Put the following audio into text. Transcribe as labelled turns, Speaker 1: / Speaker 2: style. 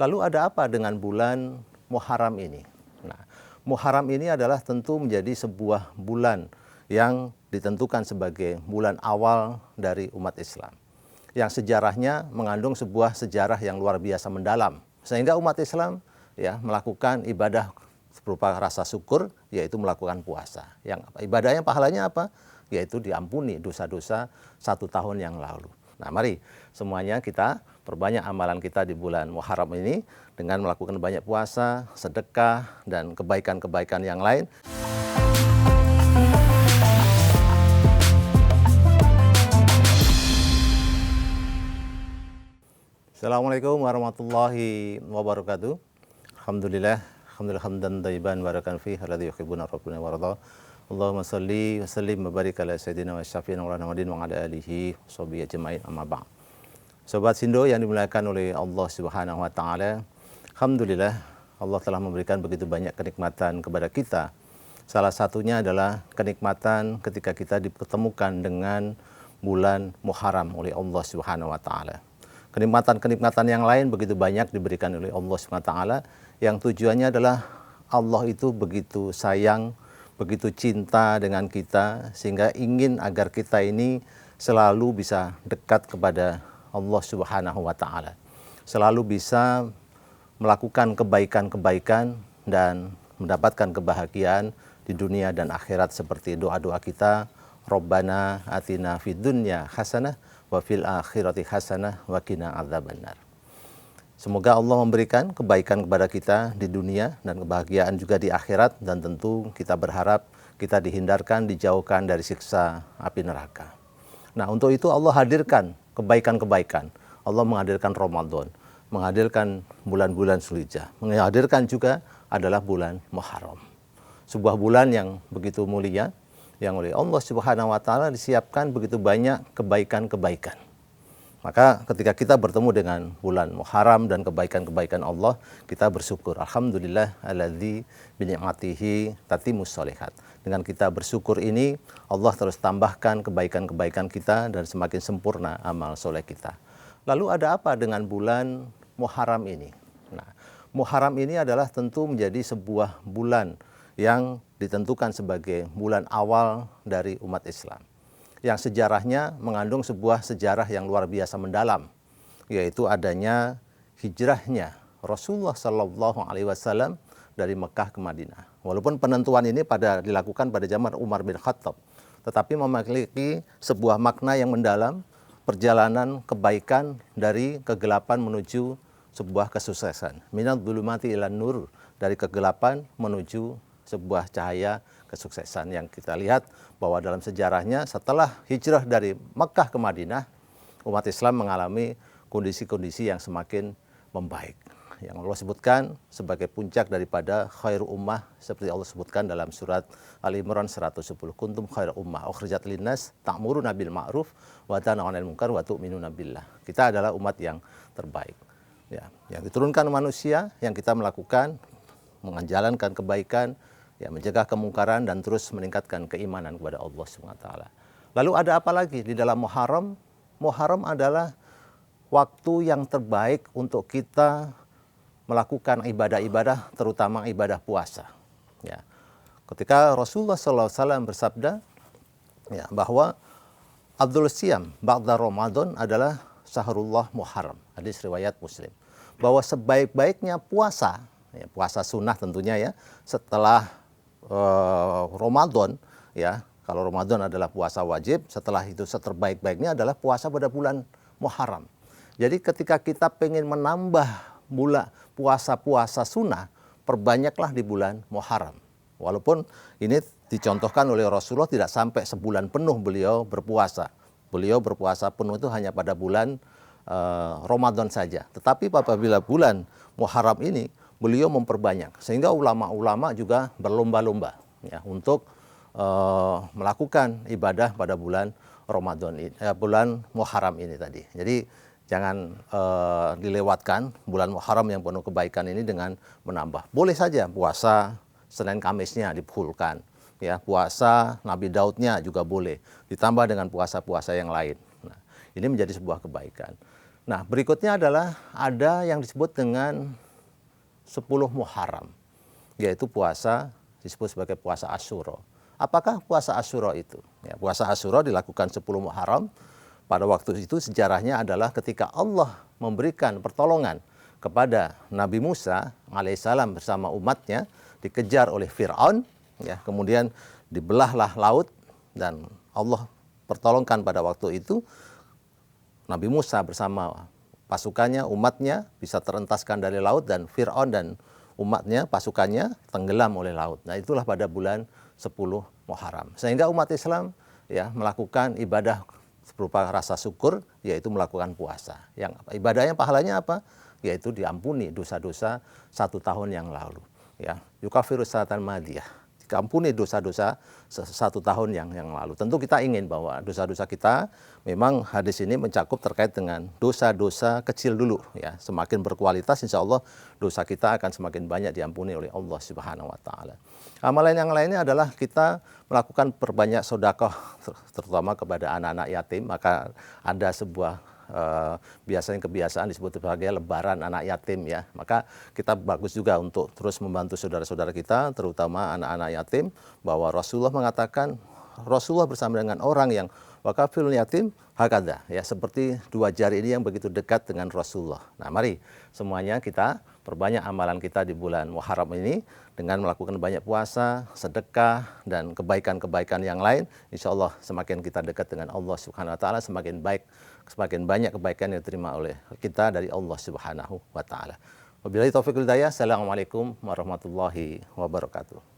Speaker 1: Lalu ada apa dengan bulan Muharram ini? Nah, Muharram ini adalah tentu menjadi sebuah bulan yang ditentukan sebagai bulan awal dari umat Islam, yang sejarahnya mengandung sebuah sejarah yang luar biasa mendalam, sehingga umat Islam melakukan ibadah berupa rasa syukur, yaitu melakukan puasa. Yang ibadahnya pahalanya apa? Yaitu diampuni dosa-dosa 1 tahun yang lalu. Nah, mari semuanya kita perbanyak amalan kita di bulan Muharram ini dengan melakukan banyak puasa, sedekah, dan kebaikan-kebaikan yang lain. Assalamualaikum warahmatullahi wabarakatuh. Alhamdulillah, hamdan thayyiban barakan fihi alladzi yuhibbuna rabbuna wa radha. Allahumma shalli wa sallim wa barik ala sayyidina wa syafi'ina Muhammadin wa ala alihi washabihi ajmain, amma ba'd. Sobat Sindo yang dimuliakan oleh Allah Subhanahu wa taala, alhamdulillah Allah telah memberikan begitu banyak kenikmatan kepada kita. Salah satunya adalah kenikmatan ketika kita dipertemukan dengan bulan Muharram oleh Allah Subhanahu wa taala. Kenikmatan-kenikmatan yang lain begitu banyak diberikan oleh Allah Subhanahu wa taala, yang tujuannya adalah Allah itu begitu sayang, begitu cinta dengan kita, sehingga ingin agar kita ini selalu bisa dekat kepada Allah Subhanahu wa taala. Selalu bisa melakukan kebaikan-kebaikan dan mendapatkan kebahagiaan di dunia dan akhirat, seperti doa-doa kita, Rabbana atina fid dunya hasanah wa fil akhirati hasanah wa qina adzabannar. Semoga Allah memberikan kebaikan kepada kita di dunia dan kebahagiaan juga di akhirat, dan tentu kita berharap kita dihindarkan, dijauhkan dari siksa api neraka. Nah, untuk itu Allah hadirkan kebaikan-kebaikan. Allah menghadirkan Ramadan, menghadirkan bulan-bulan Zulhijjah, menghadirkan juga adalah bulan Muharram. Sebuah bulan yang begitu mulia, yang oleh Allah Subhanahu wa taala disiapkan begitu banyak kebaikan-kebaikan. Maka ketika kita bertemu dengan bulan Muharram dan kebaikan-kebaikan Allah, kita bersyukur. Alhamdulillah alladzi bi ni'matihi tatimmus sholihat. Dengan kita bersyukur ini, Allah terus tambahkan kebaikan-kebaikan kita dan semakin sempurna amal soleh kita. Lalu ada apa dengan bulan Muharram ini? Nah, Muharram ini adalah tentu menjadi sebuah bulan yang ditentukan sebagai bulan awal dari umat Islam, yang sejarahnya mengandung sebuah sejarah yang luar biasa mendalam, yaitu adanya hijrahnya Rasulullah Shallallahu Alaihi Wasallam dari Mekah ke Madinah. Walaupun penentuan ini dilakukan pada zaman Umar bin Khattab, tetapi memiliki sebuah makna yang mendalam, perjalanan kebaikan dari kegelapan menuju sebuah kesuksesan. Minadz dzulumati ilan nur, dari kegelapan menuju sebuah cahaya kesuksesan, yang kita lihat bahwa dalam sejarahnya setelah hijrah dari Mekah ke Madinah, umat Islam mengalami kondisi-kondisi yang semakin membaik, yang Allah sebutkan sebagai puncak daripada khairu ummah, seperti Allah sebutkan dalam surat Al-Imran 110, kuntum khairu ummah ukhrijat linnas ta'muruna bil ma'ruf wa tanhauna 'anil munkar wa tu'minuna billah. Kita adalah umat yang terbaik, yang diturunkan manusia, yang kita melakukan menjalankan kebaikan, mencegah kemungkaran, dan terus meningkatkan keimanan kepada Allah SWT. Lalu ada apa lagi di dalam Muharram? Muharram adalah waktu yang terbaik untuk kita melakukan ibadah-ibadah, terutama ibadah puasa. Ketika Rasulullah SAW bersabda bahwa Abdul Siyam ba'da Ramadan adalah Syahrullah Muharram, hadis riwayat Muslim, bahwa sebaik-baiknya puasa, puasa sunnah tentunya setelah Ramadan, kalau Ramadan adalah puasa wajib, setelah itu seterbaik-baiknya adalah puasa pada bulan Muharram. Jadi ketika kita pengen menambah puasa-puasa sunnah, perbanyaklah di bulan Muharram. Walaupun ini dicontohkan oleh Rasulullah tidak sampai sebulan penuh beliau berpuasa. Beliau berpuasa penuh itu hanya pada bulan Ramadan saja. Tetapi apabila bulan Muharram ini, beliau memperbanyak, sehingga ulama-ulama juga berlomba-lomba untuk melakukan ibadah pada bulan Ramadan ini, bulan Muharram ini tadi. Jadi jangan dilewatkan bulan Muharram yang penuh kebaikan ini dengan menambah. Boleh saja puasa Senin Kamisnya dipulkan, puasa Nabi Daudnya juga boleh, ditambah dengan puasa-puasa yang lain. Nah, ini menjadi sebuah kebaikan. Nah, berikutnya adalah ada yang disebut dengan 10 Muharram, yaitu puasa disebut sebagai puasa Asyura. Apakah puasa Asyura itu? Ya, puasa Asyura dilakukan 10 Muharram. Pada waktu itu sejarahnya adalah ketika Allah memberikan pertolongan kepada Nabi Musa alaihissalam bersama umatnya dikejar oleh Fir'aun, ya, kemudian dibelahlah laut dan Allah pertolongkan pada waktu itu Nabi Musa bersama pasukannya, umatnya bisa terentaskan dari laut dan Fir'aun dan umatnya, pasukannya tenggelam oleh laut. Nah, itulah pada bulan 10 Muharram. Sehingga umat Islam ya melakukan ibadah berupa rasa syukur, yaitu melakukan puasa. Yang ibadahnya pahalanya apa? Yaitu diampuni dosa-dosa 1 tahun yang lalu. Ya, yukafiru sanatan madiyah. Diampuni dosa-dosa 1 tahun yang lalu. Tentu kita ingin bahwa dosa-dosa kita, memang hadis ini mencakup terkait dengan dosa-dosa kecil dulu, ya. Semakin berkualitas, insya Allah dosa kita akan semakin banyak diampuni oleh Allah Subhanahu Wa Taala. Amalan yang lainnya adalah kita melakukan perbanyak sedekah, terutama kepada anak-anak yatim. Maka ada sebuah biasanya kebiasaan disebut sebagai lebaran anak yatim, ya. Maka kita bagus juga untuk terus membantu saudara-saudara kita, terutama anak-anak yatim, bahwa Rasulullah mengatakan, Rasulullah bersama dengan orang yang wakafil yatim hakada, ya, seperti 2 jari ini yang begitu dekat dengan Rasulullah. Nah, mari semuanya kita perbanyak amalan kita di bulan Muharram ini dengan melakukan banyak puasa, sedekah, dan kebaikan-kebaikan yang lain. Insya Allah semakin kita dekat dengan Allah Subhanahu Wa Taala, semakin baik, semakin banyak kebaikan yang diterima oleh kita dari Allah Subhanahu Wa Taala. Wabillahi taufiq wal hidayah. Assalamualaikum warahmatullahi wabarakatuh.